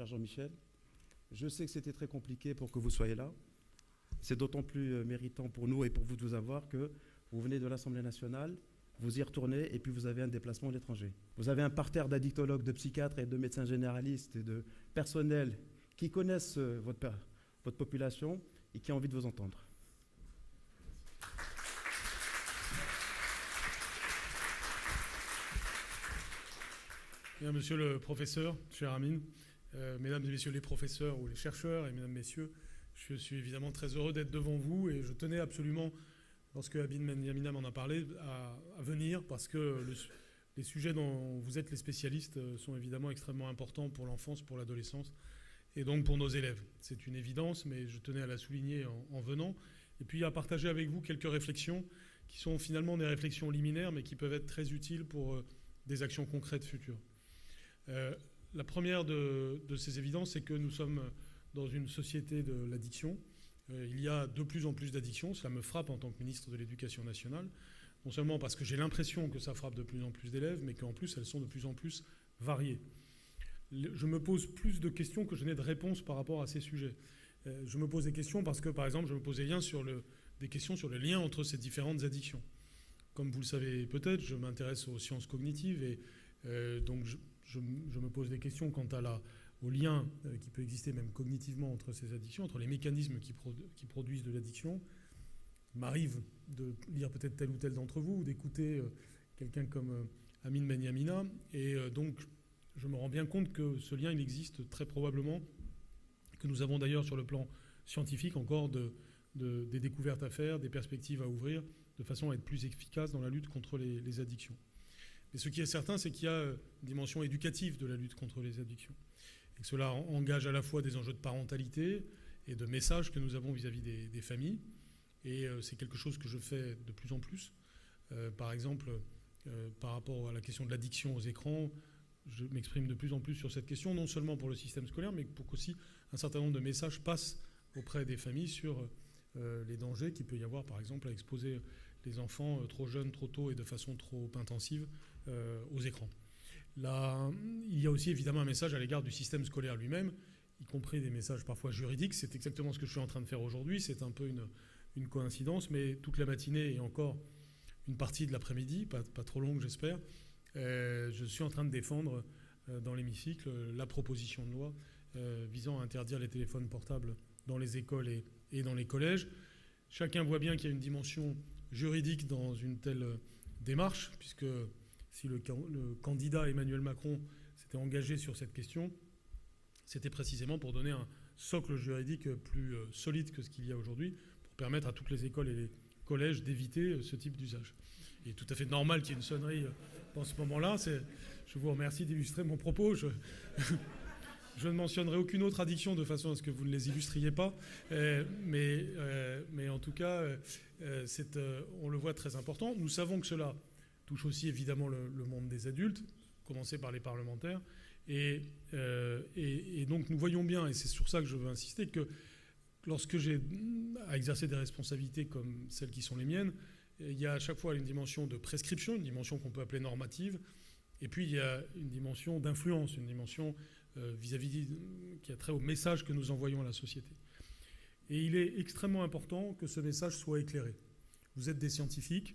cher Jean-Michel. Je sais que c'était très compliqué pour que vous soyez là. C'est d'autant plus méritant pour nous et pour vous de vous avoir que vous venez de l'Assemblée nationale, vous y retournez et puis vous avez un déplacement à l'étranger. Vous avez un parterre d'addictologues, de psychiatres et de médecins généralistes et de personnels qui connaissent votre population et qui ont envie de vous entendre. Bien, monsieur le professeur, cher Amine, mesdames et messieurs les professeurs ou les chercheurs, et mesdames, messieurs, je suis évidemment très heureux d'être devant vous et je tenais absolument, lorsque Abid Meniamina m'en a parlé, à venir parce que les sujets dont vous êtes les spécialistes sont évidemment extrêmement importants pour l'enfance, pour l'adolescence et donc pour nos élèves. C'est une évidence, mais je tenais à la souligner en venant et puis à partager avec vous quelques réflexions qui sont finalement des réflexions liminaires mais qui peuvent être très utiles pour des actions concrètes futures. La première de ces évidences, c'est que nous sommes dans une société de l'addiction. Il y a de plus en plus d'addictions. Cela me frappe en tant que ministre de l'Éducation nationale, non seulement parce que j'ai l'impression que ça frappe de plus en plus d'élèves, mais qu'en plus, elles sont de plus en plus variées. Je me pose plus de questions que je n'ai de réponses par rapport à ces sujets. Je me pose des questions parce que, par exemple, je me pose des questions sur le lien entre ces différentes addictions. Comme vous le savez peut-être, je m'intéresse aux sciences cognitives et donc je me pose des questions quant au lien qui peut exister même cognitivement entre ces addictions, entre les mécanismes qui produisent de l'addiction. Il m'arrive de lire peut-être tel ou tel d'entre vous ou d'écouter quelqu'un comme Amine Meniamina et donc je me rends bien compte que ce lien il existe très probablement, que nous avons d'ailleurs sur le plan scientifique encore des découvertes à faire, des perspectives à ouvrir de façon à être plus efficace dans la lutte contre les addictions. Mais ce qui est certain, c'est qu'il y a une dimension éducative de la lutte contre les addictions. Et que cela engage à la fois des enjeux de parentalité et de messages que nous avons vis-à-vis des familles. Et c'est quelque chose que je fais de plus en plus. Par exemple, par rapport à la question de l'addiction aux écrans, je m'exprime de plus en plus sur cette question, non seulement pour le système scolaire, mais pour qu'aussi un certain nombre de messages passent auprès des familles sur les dangers qu'il peut y avoir, par exemple, à exposer les enfants trop jeunes, trop tôt et de façon trop intensive aux écrans. Là, il y a aussi évidemment un message à l'égard du système scolaire lui-même, y compris des messages parfois juridiques. C'est exactement ce que je suis en train de faire aujourd'hui. C'est un peu une coïncidence, mais toute la matinée et encore une partie de l'après-midi, pas trop longue j'espère, je suis en train de défendre dans l'hémicycle la proposition de loi visant à interdire les téléphones portables dans les écoles et dans les collèges. Chacun voit bien qu'il y a une dimension juridique dans une telle démarche, puisque si le candidat Emmanuel Macron s'était engagé sur cette question, c'était précisément pour donner un socle juridique plus solide que ce qu'il y a aujourd'hui, pour permettre à toutes les écoles et les collèges d'éviter ce type d'usage. Il est tout à fait normal qu'il y ait une sonnerie dans ce moment-là. Je vous remercie d'illustrer mon propos. Je ne mentionnerai aucune autre addiction de façon à ce que vous ne les illustriez pas. Mais en tout cas, on le voit très important. Nous savons que cela touche aussi évidemment le monde des adultes, commencer par les parlementaires. Et donc nous voyons bien, et c'est sur ça que je veux insister, que lorsque j'ai à exercer des responsabilités comme celles qui sont les miennes, il y a à chaque fois une dimension de prescription, une dimension qu'on peut appeler normative, et puis il y a une dimension d'influence, une dimension vis-à-vis qui a trait au message que nous envoyons à la société. Et il est extrêmement important que ce message soit éclairé. Vous êtes des scientifiques,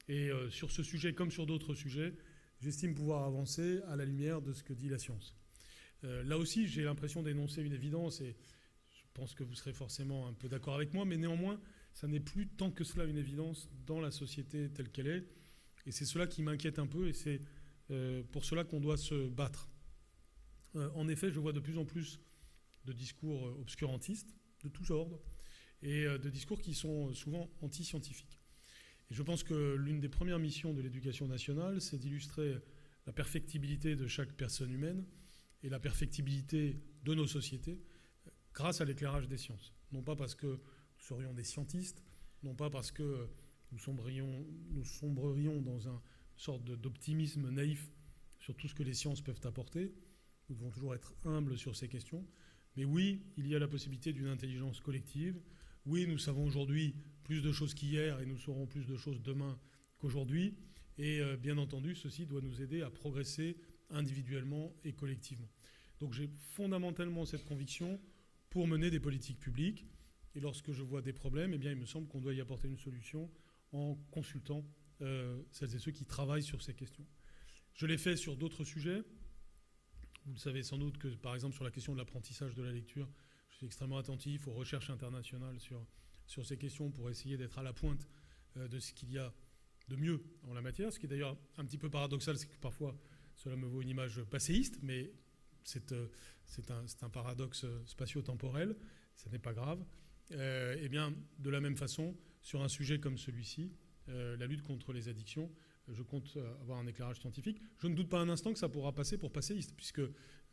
et sur ce sujet comme sur d'autres sujets, j'estime pouvoir avancer à la lumière de ce que dit la science. Là aussi, j'ai l'impression d'énoncer une évidence, et je pense que vous serez forcément un peu d'accord avec moi, mais néanmoins, ça n'est plus tant que cela une évidence dans la société telle qu'elle est, et c'est cela qui m'inquiète un peu, et c'est pour cela qu'on doit se battre. En effet, je vois de plus en plus de discours obscurantistes, de tous ordres, et de discours qui sont souvent anti-scientifiques. Et je pense que l'une des premières missions de l'éducation nationale, c'est d'illustrer la perfectibilité de chaque personne humaine et la perfectibilité de nos sociétés grâce à l'éclairage des sciences. Non pas parce que nous serions des scientistes, non pas parce que nous sombrerions dans une sorte d'optimisme naïf sur tout ce que les sciences peuvent apporter. Nous devons toujours être humbles sur ces questions. Mais oui, il y a la possibilité d'une intelligence collective. Oui, nous savons aujourd'hui plus de choses qu'hier et nous saurons plus de choses demain qu'aujourd'hui. Et bien entendu, ceci doit nous aider à progresser individuellement et collectivement. Donc j'ai fondamentalement cette conviction pour mener des politiques publiques. Et lorsque je vois des problèmes, eh bien, il me semble qu'on doit y apporter une solution en consultant celles et ceux qui travaillent sur ces questions. Je l'ai fait sur d'autres sujets. Vous le savez sans doute que, par exemple, sur la question de l'apprentissage de la lecture, je suis extrêmement attentif aux recherches internationales sur ces questions pour essayer d'être à la pointe de ce qu'il y a de mieux en la matière. Ce qui est d'ailleurs un petit peu paradoxal, c'est que parfois cela me vaut une image passéiste, mais c'est un paradoxe spatio-temporel, ce n'est pas grave. Eh bien, de la même façon, sur un sujet comme celui-ci, la lutte contre les addictions, je compte avoir un éclairage scientifique. Je ne doute pas un instant que ça pourra passer pour passéiste, puisque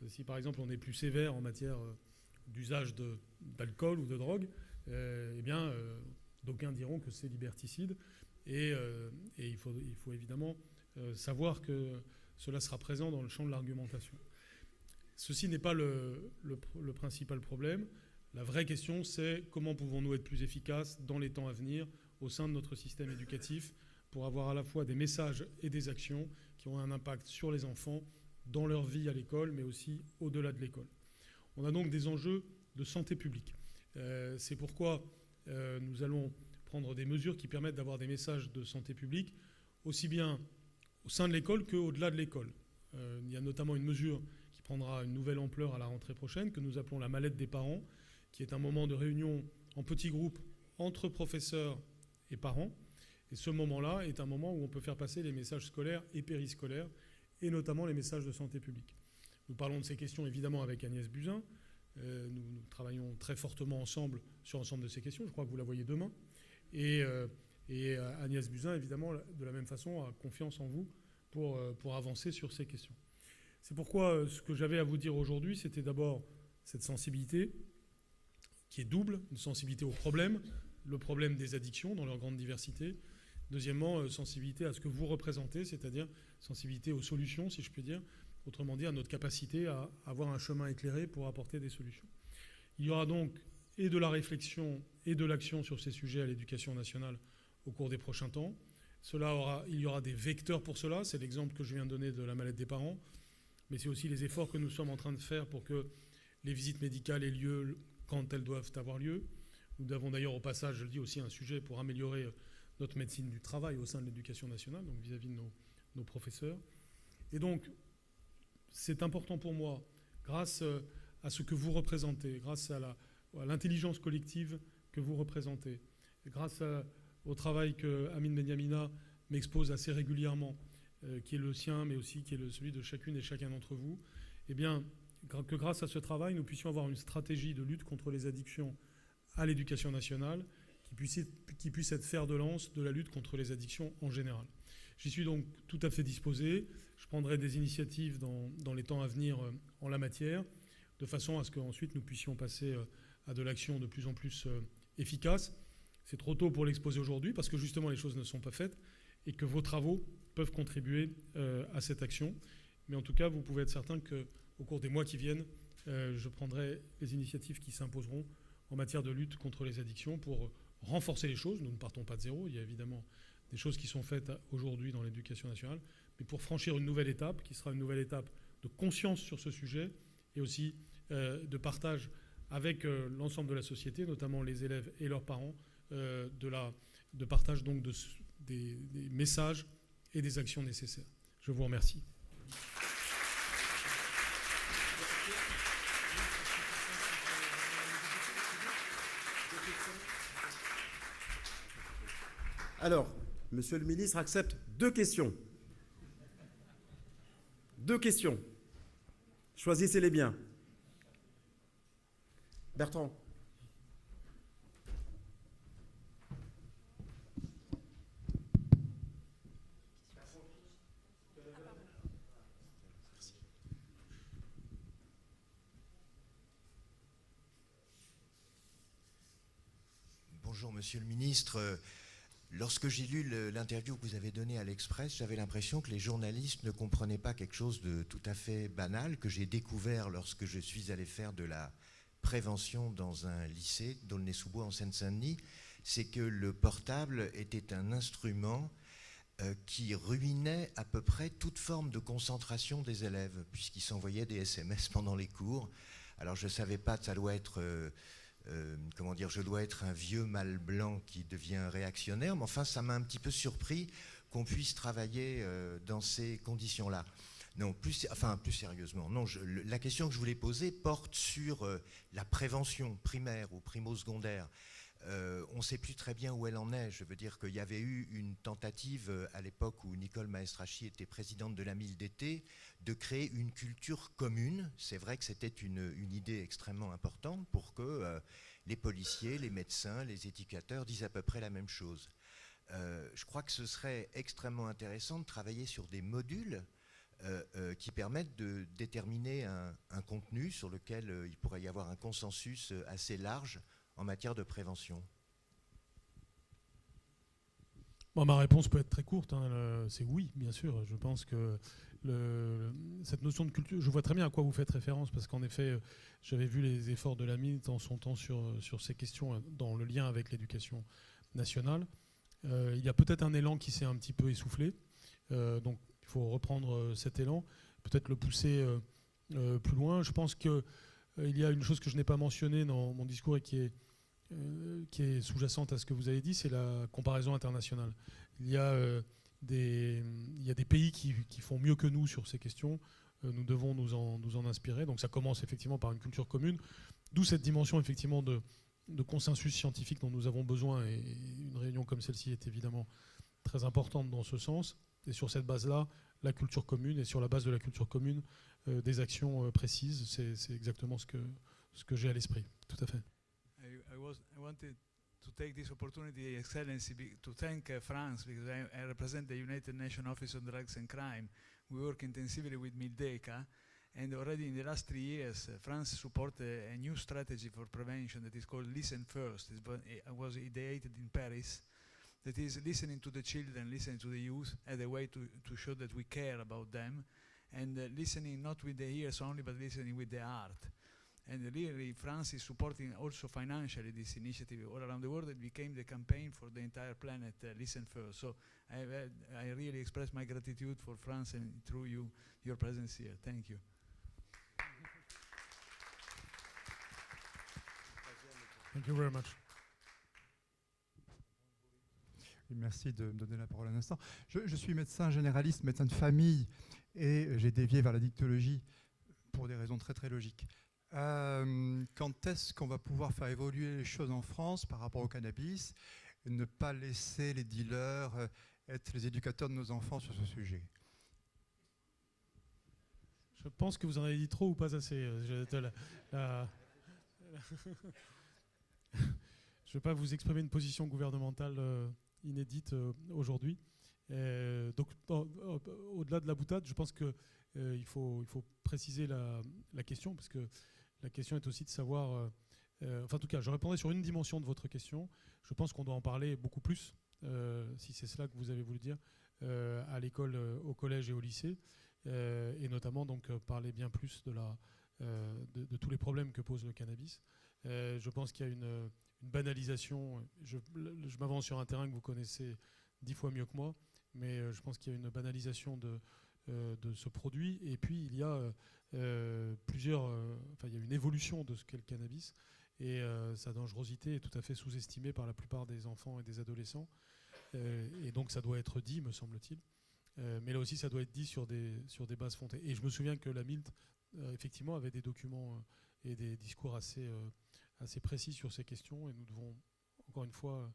si par exemple on est plus sévère en matière d'usage d'alcool ou de drogue, eh bien, d'aucuns diront que c'est liberticide. Et il faut évidemment savoir que cela sera présent dans le champ de l'argumentation. Ceci n'est pas le principal problème. La vraie question, c'est comment pouvons-nous être plus efficaces dans les temps à venir au sein de notre système éducatif pour avoir à la fois des messages et des actions qui ont un impact sur les enfants dans leur vie à l'école, mais aussi au-delà de l'école. On a donc des enjeux de santé publique. C'est pourquoi nous allons prendre des mesures qui permettent d'avoir des messages de santé publique, aussi bien au sein de l'école qu'au-delà de l'école. Il y a notamment une mesure qui prendra une nouvelle ampleur à la rentrée prochaine, que nous appelons la mallette des parents, qui est un moment de réunion en petits groupes entre professeurs et parents. Et ce moment-là est un moment où on peut faire passer les messages scolaires et périscolaires, et notamment les messages de santé publique. Nous parlons de ces questions évidemment avec Agnès Buzyn. Nous travaillons très fortement ensemble sur l'ensemble de ces questions. Je crois que vous la voyez demain. Et Agnès Buzyn, évidemment, de la même façon, a confiance en vous pour avancer sur ces questions. C'est pourquoi ce que j'avais à vous dire aujourd'hui, c'était d'abord cette sensibilité qui est double, une sensibilité au problème, le problème des addictions dans leur grande diversité. Deuxièmement, sensibilité à ce que vous représentez, c'est-à-dire sensibilité aux solutions, si je puis dire, autrement dit à notre capacité à avoir un chemin éclairé pour apporter des solutions. Il y aura donc et de la réflexion et de l'action sur ces sujets à l'éducation nationale au cours des prochains temps. Il y aura des vecteurs pour cela, c'est l'exemple que je viens de donner de la mallette des parents, mais c'est aussi les efforts que nous sommes en train de faire pour que les visites médicales aient lieu quand elles doivent avoir lieu. Nous avons d'ailleurs au passage, je le dis aussi, un sujet pour améliorer notre médecine du travail au sein de l'éducation nationale, donc vis-à-vis de nos professeurs. Et donc, c'est important pour moi, grâce à ce que vous représentez, grâce à l'intelligence collective que vous représentez, grâce au travail que Amine Benyamina m'expose assez régulièrement, qui est le sien, mais aussi qui est celui de chacune et chacun d'entre vous, eh bien, que grâce à ce travail, nous puissions avoir une stratégie de lutte contre les addictions à l'éducation nationale qui puisse être fer de lance de la lutte contre les addictions en général. J'y suis donc tout à fait disposé. Je prendrai des initiatives dans les temps à venir en la matière, de façon à ce qu'ensuite nous puissions passer à de l'action de plus en plus efficace. C'est trop tôt pour l'exposer aujourd'hui, parce que justement les choses ne sont pas faites, et que vos travaux peuvent contribuer à cette action. Mais en tout cas, vous pouvez être certain qu'au cours des mois qui viennent, je prendrai les initiatives qui s'imposeront en matière de lutte contre les addictions pour renforcer les choses. Nous ne partons pas de zéro. Il y a évidemment des choses qui sont faites aujourd'hui dans l'éducation nationale, mais pour franchir une nouvelle étape, qui sera une nouvelle étape de conscience sur ce sujet et aussi de partage avec l'ensemble de la société, notamment les élèves et leurs parents, de partage donc des messages et des actions nécessaires. Je vous remercie. Alors, Monsieur le ministre accepte 2 questions. 2 questions. Choisissez-les bien. Bertrand. Bonjour, Monsieur le ministre. Lorsque j'ai lu l'interview que vous avez donnée à l'Express, j'avais l'impression que les journalistes ne comprenaient pas quelque chose de tout à fait banal que j'ai découvert lorsque je suis allé faire de la prévention dans un lycée d'Aulnay-sous-Bois en Seine-Saint-Denis. C'est que le portable était un instrument qui ruinait à peu près toute forme de concentration des élèves, puisqu'ils s'envoyaient des SMS pendant les cours. Alors je ne savais pas, ça doit être, comment dire, je dois être un vieux mâle blanc qui devient réactionnaire, mais enfin ça m'a un petit peu surpris qu'on puisse travailler dans ces conditions-là. Non, plus sérieusement, non, la question que je voulais poser porte sur la prévention primaire ou primo-secondaire. On ne sait plus très bien où elle en est. Je veux dire qu'il y avait eu une tentative à l'époque où Nicole Maestrachi était présidente de la Mille d'été de créer une culture commune. C'est vrai que c'était une idée extrêmement importante pour que les policiers, les médecins, les éducateurs disent à peu près la même chose. Je crois que ce serait extrêmement intéressant de travailler sur des modules qui permettent de déterminer un contenu sur lequel il pourrait y avoir un consensus assez large en matière de prévention. Bon, ma réponse peut être très courte, hein, c'est oui, bien sûr. Je pense que cette notion de culture, je vois très bien à quoi vous faites référence, parce qu'en effet, j'avais vu les efforts de la MINT en son temps sur ces questions dans le lien avec l'éducation nationale. Il y a peut-être un élan qui s'est un petit peu essoufflé, donc il faut reprendre cet élan, peut-être le pousser plus loin. Je pense qu'il y a une chose que je n'ai pas mentionnée dans mon discours et qui est sous-jacente à ce que vous avez dit, c'est la comparaison internationale. Il y a des pays qui font mieux que nous sur ces questions. Nous devons nous en inspirer. Donc ça commence effectivement par une culture commune, d'où cette dimension effectivement de consensus scientifique dont nous avons besoin. Et une réunion comme celle-ci est évidemment très importante dans ce sens. Et sur cette base-là, la culture commune, et sur la base de la culture commune, des actions précises. C'est exactement ce que j'ai à l'esprit. Tout à fait. I wanted to take this opportunity, Excellency, to thank France, because I represent the United Nations Office on Drugs and Crime. We work intensively with MILDECA, and already in the last 3 years, France supported a new strategy for prevention that is called Listen First. It was ideated in Paris. That is listening to the children, listening to the youth as a way to show that we care about them, and listening not with the ears only, but listening with the heart. And really, France is supporting also financially this initiative all around the world. It became the campaign for the entire planet, Listen First. So I really express my gratitude for France and through you, your presence here. Thank you. Thank you very much. Merci de me donner la parole un instant. Je suis médecin généraliste, médecin de famille, et j'ai dévié vers la dictologie pour des raisons très très logiques. Quand est-ce qu'on va pouvoir faire évoluer les choses en France par rapport au cannabis et ne pas laisser les dealers être les éducateurs de nos enfants sur ce sujet? Je pense que vous en avez dit trop ou pas assez. Je ne vais pas vous exprimer une position gouvernementale inédite aujourd'hui. Donc, au-delà de la boutade, je pense qu'il faut préciser la question, parce que la question est aussi de savoir... enfin, en tout cas, je répondrai sur une dimension de votre question. Je pense qu'on doit en parler beaucoup plus, si c'est cela que vous avez voulu dire, à l'école, au collège et au lycée, et notamment donc parler bien plus de tous les problèmes que pose le cannabis. Je pense qu'il y a une banalisation. Je m'avance sur un terrain que vous connaissez 10 fois mieux que moi, mais je pense qu'il y a une banalisation de ce produit. Et puis il y a il y a une évolution de ce qu'est le cannabis, et sa dangerosité est tout à fait sous-estimée par la plupart des enfants et des adolescents. Et donc ça doit être dit, me semble-t-il. Mais là aussi, ça doit être dit sur des bases fondées. Et je me souviens que la MILT, effectivement, avait des documents et des discours assez précis sur ces questions, et nous devons, encore une fois,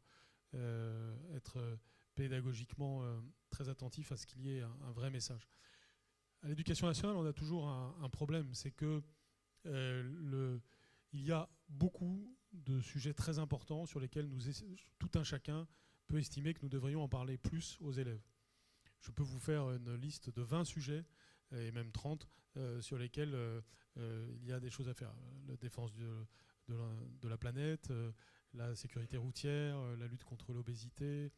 être pédagogiquement très attentifs à ce qu'il y ait un vrai message. À l'éducation nationale, on a toujours un problème, c'est que il y a beaucoup de sujets très importants sur lesquels tout un chacun peut estimer que nous devrions en parler plus aux élèves. Je peux vous faire une liste de 20 sujets, et même 30, sur lesquels il y a des choses à faire. La défense de la planète, la sécurité routière, la lutte contre l'obésité,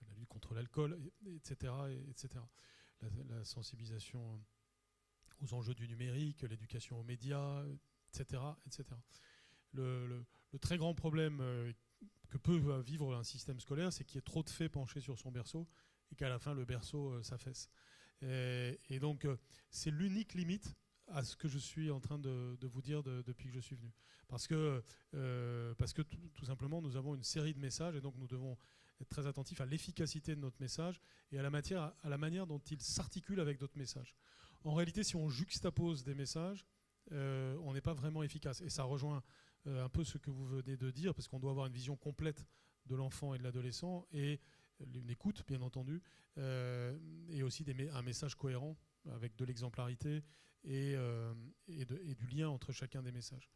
la lutte contre l'alcool, etc. etc. La sensibilisation aux enjeux du numérique, l'éducation aux médias, etc. etc. Le très grand problème que peut vivre un système scolaire, c'est qu'il y ait trop de faits penchés sur son berceau et qu'à la fin, le berceau s'affaisse. Et donc, c'est l'unique limite à ce que je suis en train de vous dire depuis que je suis venu. Parce que tout simplement, nous avons une série de messages et donc nous devons être très attentifs à l'efficacité de notre message et à la manière dont il s'articule avec d'autres messages. En réalité, si on juxtapose des messages, on n'est pas vraiment efficace. Et ça rejoint un peu ce que vous venez de dire, parce qu'on doit avoir une vision complète de l'enfant et de l'adolescent et une écoute, bien entendu, et aussi un message cohérent avec de l'exemplarité et du lien entre chacun des messages.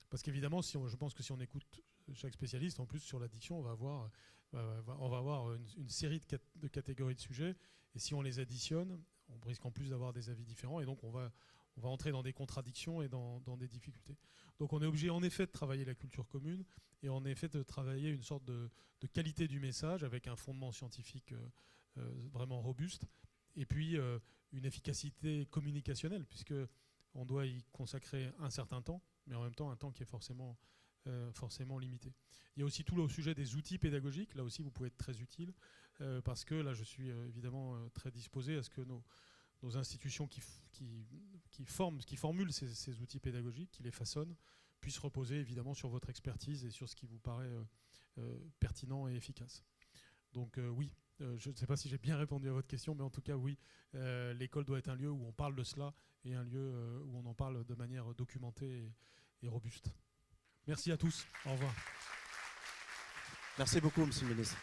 Parce qu'évidemment, je pense que si on écoute chaque spécialiste, en plus sur l'addiction, on va avoir une série de catégories de sujets, et si on les additionne, on risque en plus d'avoir des avis différents, et donc on va entrer dans des contradictions et dans des difficultés. Donc on est obligé en effet de travailler la culture commune, et en effet de travailler une sorte de qualité du message avec un fondement scientifique vraiment robuste, et puis une efficacité communicationnelle, puisqu'on doit y consacrer un certain temps, mais en même temps un temps qui est forcément limité. Il y a aussi tout le sujet des outils pédagogiques. Là aussi, vous pouvez être très utile, parce que là, je suis évidemment très disposé à ce que nos institutions qui formulent ces outils pédagogiques, qui les façonnent, puissent reposer évidemment sur votre expertise et sur ce qui vous paraît pertinent et efficace. Donc oui, je ne sais pas si j'ai bien répondu à votre question, mais en tout cas oui, l'école doit être un lieu où on parle de cela et un lieu où on en parle de manière documentée et robuste. Merci à tous. Au revoir. Merci beaucoup, Monsieur le ministre.